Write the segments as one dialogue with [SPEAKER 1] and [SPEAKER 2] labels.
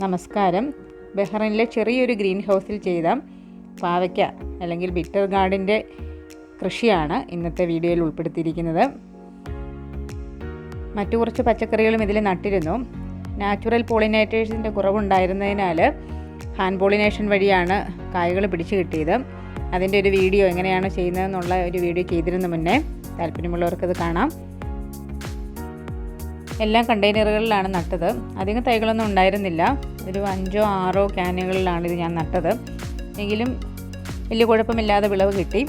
[SPEAKER 1] നമസ്കാരം. ബഹ്റൈനിലെ ചെറിയൊരു ഗ്രീൻ ഹൗസിൽ ചെയ്ത പാവയ്ക്ക അല്ലെങ്കിൽ ബിറ്റർ ഗാർഡിൻ്റെ കൃഷിയാണ് ഇന്നത്തെ വീഡിയോയിൽ ഉൾപ്പെടുത്തിയിരിക്കുന്നത്. മറ്റു കുറച്ച് പച്ചക്കറികളും ഇതിൽ നട്ടിരുന്നു. നാച്ചുറൽ പോളിനേറ്റേഴ്സിൻ്റെ കുറവുണ്ടായിരുന്നതിനാൽ ഹാൻഡ് പോളിനേഷൻ വഴിയാണ് കായ്കൾ പിടിച്ചു കിട്ടിയത്. അതിൻ്റെ ഒരു വീഡിയോ എങ്ങനെയാണ് ചെയ്യുന്നതെന്നുള്ള ഒരു വീഡിയോ ചെയ്തിരുന്നു മുന്നേ. താല്പര്യമുള്ളവർക്കത് കാണാം. എല്ലാം കണ്ടെയ്നറുകളിലാണ് നട്ടത്. അധികം തൈകളൊന്നും ഉണ്ടായിരുന്നില്ല. ഒരു 5-6 ക്യാനുകളിലാണ് ഇത് ഞാൻ നട്ടത്. എങ്കിലും വലിയ കുഴപ്പമില്ലാതെ വിളവ് കിട്ടി.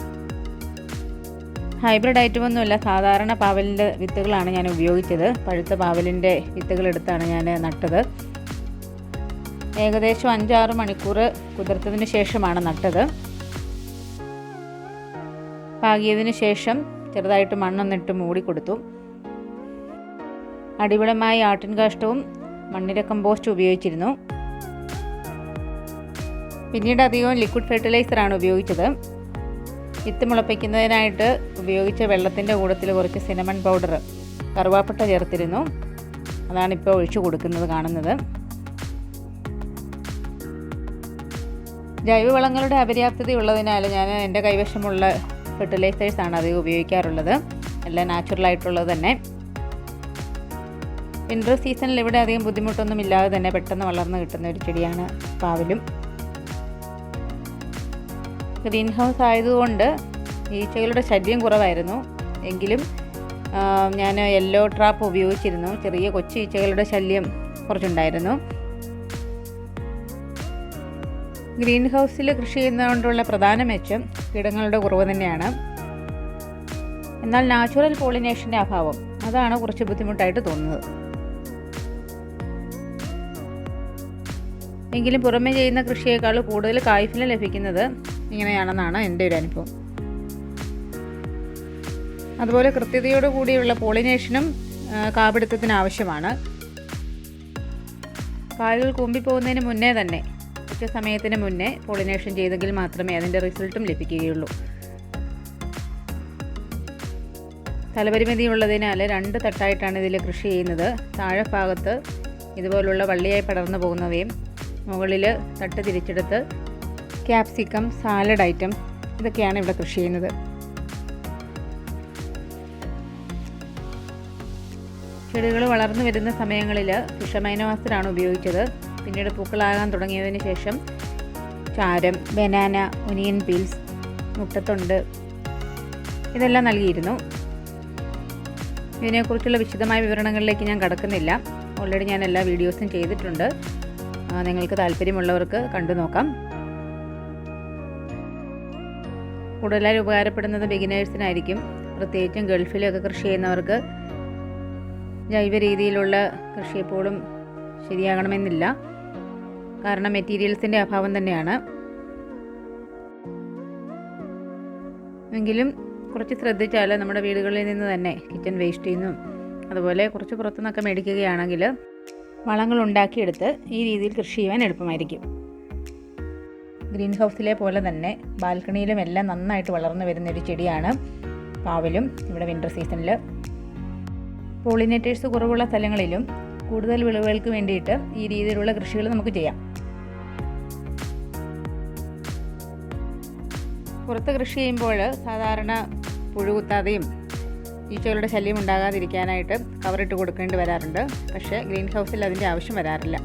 [SPEAKER 1] ഹൈബ്രിഡ് ഐറ്റമൊന്നുമില്ല, സാധാരണ പാവലിൻ്റെ വിത്തുകളാണ് ഞാൻ ഉപയോഗിച്ചത്. പഴുത്ത പാവലിൻ്റെ വിത്തുകളെടുത്താണ് ഞാൻ നട്ടത്. ഏകദേശം 5-6 മണിക്കൂർ കുതിർത്തതിന് ശേഷമാണ് നട്ടത്. പാകിയതിന് ശേഷം ചെറുതായിട്ട് മണ്ണൊന്നിട്ട് മൂടിക്കൊടുത്തു. അടിവളമായി ആട്ടിൻ കാഷ്ടവും മണ്ണിര കമ്പോസ്റ്റും ഉപയോഗിച്ചിരുന്നു. പിന്നീട് അധികവും ലിക്വിഡ് ഫെർട്ടിലൈസറാണ് ഉപയോഗിച്ചത്. വിത്ത് മുളപ്പിക്കുന്നതിനായിട്ട് ഉപയോഗിച്ച വെള്ളത്തിൻ്റെ കൂട്ടത്തിൽ കുറച്ച് സിനമൺ പൗഡർ, കറുവാപ്പട്ട ചേർത്തിരുന്നു. അതാണിപ്പോൾ ഒഴിച്ചു കൊടുക്കുന്നത് കാണുന്നത്. ജൈവവളങ്ങളുടെ അപര്യാപ്തതയുള്ളതിനാൽ ഞാൻ എൻ്റെ കൈവശമുള്ള ഫെർട്ടിലൈസേഴ്സാണ് അധികം ഉപയോഗിക്കാറുള്ളത്. എല്ലാം നാച്ചുറലായിട്ടുള്ളത് തന്നെ. വിൻ്റർ സീസണിൽ ഇവിടെ അധികം ബുദ്ധിമുട്ടൊന്നും ഇല്ലാതെ തന്നെ പെട്ടെന്ന് വളർന്നു കിട്ടുന്ന ഒരു ചെടിയാണ് പാവലും. ഗ്രീൻ ഹൗസ് ആയതുകൊണ്ട് ഈച്ചകളുടെ ശല്യം കുറവായിരുന്നു. എങ്കിലും ഞാൻ യെല്ലോ ട്രാപ്പ് ഉപയോഗിച്ചിരുന്നു. ചെറിയ കൊച്ചു ഈച്ചകളുടെ ശല്യം കുറച്ചുണ്ടായിരുന്നു. ഗ്രീൻ ഹൗസിൽ കൃഷി ചെയ്യുന്നതുകൊണ്ടുള്ള പ്രധാന മെച്ചം കീടങ്ങളുടെ കുറവ് തന്നെയാണ്. എന്നാൽ നാച്ചുറൽ പോളിനേഷൻ്റെ അഭാവം, അതാണ് കുറച്ച് ബുദ്ധിമുട്ടായിട്ട് തോന്നുന്നത്. എങ്കിലും പുറമേ ചെയ്യുന്ന കൃഷിയേക്കാൾ കൂടുതൽ കായ്ഫലം ലഭിക്കുന്നത് ഇങ്ങനെയാണെന്നാണ് എൻ്റെ ഒരു അനുഭവം. അതുപോലെ കൃത്യതയോടു കൂടിയുള്ള പോളിനേഷനും കാപിടുത്തത്തിന് ആവശ്യമാണ്. കായകൾ കൂമ്പിപ്പോകുന്നതിന് മുന്നേ തന്നെ, കുറച്ച് സമയത്തിന് മുന്നേ പോളിനേഷൻ ചെയ്തെങ്കിൽ മാത്രമേ അതിൻ്റെ റിസൾട്ടും ലഭിക്കുകയുള്ളൂ. സ്ഥലപരിമിതിയുള്ളതിനാൽ 2 തട്ടായിട്ടാണ് ഇതിൽ കൃഷി ചെയ്യുന്നത്. താഴെ ഭാഗത്ത് ഇതുപോലുള്ള വള്ളിയായി പടർന്നു പോകുന്നവയും മുകളിൽ തട്ട് തിരിച്ചെടുത്ത് ക്യാപ്സിക്കം, സാലഡ് ഐറ്റം ഇതൊക്കെയാണ് ഇവിടെ കൃഷി ചെയ്യുന്നത്. ചെടികൾ വളർന്നു വരുന്ന സമയങ്ങളിൽ ഫിഷമൈനോആസിഡാണ് ഉപയോഗിച്ചത്. പിന്നീട് പൂക്കളാകാൻ തുടങ്ങിയതിന് ശേഷം ചാരം, ബനാന, ഒനിയൻ പീൽസ്, മുട്ടത്തൊണ്ട് ഇതെല്ലാം നൽകിയിരുന്നു. ഇതിനെക്കുറിച്ചുള്ള വിശദമായ വിവരണങ്ങളിലേക്ക് ഞാൻ കടക്കുന്നില്ല. ഓൾറെഡി ഞാൻ എല്ലാ വീഡിയോസും ചെയ്തിട്ടുണ്ട്. നിങ്ങൾക്ക് താല്പര്യമുള്ളവർക്ക് കണ്ടു നോക്കാം. കൂടുതലായി ഉപകാരപ്പെടുന്നത് ബിഗിനേഴ്സിനായിരിക്കും. പ്രത്യേകിച്ചും ഗൾഫിലൊക്കെ കൃഷി ചെയ്യുന്നവർക്ക് ജൈവ രീതിയിലുള്ള കൃഷി എപ്പോഴും ശരിയാകണമെന്നില്ല. കാരണം മെറ്റീരിയൽസിൻ്റെ അഭാവം തന്നെയാണ്. എങ്കിലും കുറച്ച് ശ്രദ്ധിച്ചാൽ നമ്മുടെ വീടുകളിൽ നിന്ന് തന്നെ കിച്ചൺ വേസ്റ്റിൽ നിന്നും അതുപോലെ കുറച്ച് പുറത്തുനിന്നൊക്കെ മേടിക്കുകയാണെങ്കിൽ വളങ്ങൾ ഉണ്ടാക്കിയെടുത്ത് ഈ രീതിയിൽ കൃഷി ചെയ്യാൻ എളുപ്പമായിരിക്കും. ഗ്രീൻ ഹൗസിലെ പോലെ തന്നെ ബാൽക്കണിയിലും എല്ലാം നന്നായിട്ട് വളർന്നു വരുന്നൊരു ചെടിയാണ് പാവലും. ഇവിടെ വിൻ്റർ സീസണിൽ പോളിനേറ്റേഴ്സ് കുറവുള്ള സ്ഥലങ്ങളിലും കൂടുതൽ വിളവുകൾക്ക് വേണ്ടിയിട്ട് ഈ രീതിയിലുള്ള കൃഷികൾ നമുക്ക് ചെയ്യാം. പുറത്ത് കൃഷി ചെയ്യുമ്പോൾ സാധാരണ പുഴു കുത്താതെയും ഈച്ചകളുടെ ശല്യം ഉണ്ടാകാതിരിക്കാനായിട്ട് കവറിട്ട് കൊടുക്കേണ്ടി വരാറുണ്ട്. പക്ഷേ ഗ്രീൻ ഹൗസിൽ അതിൻ്റെ ആവശ്യം വരാറില്ല.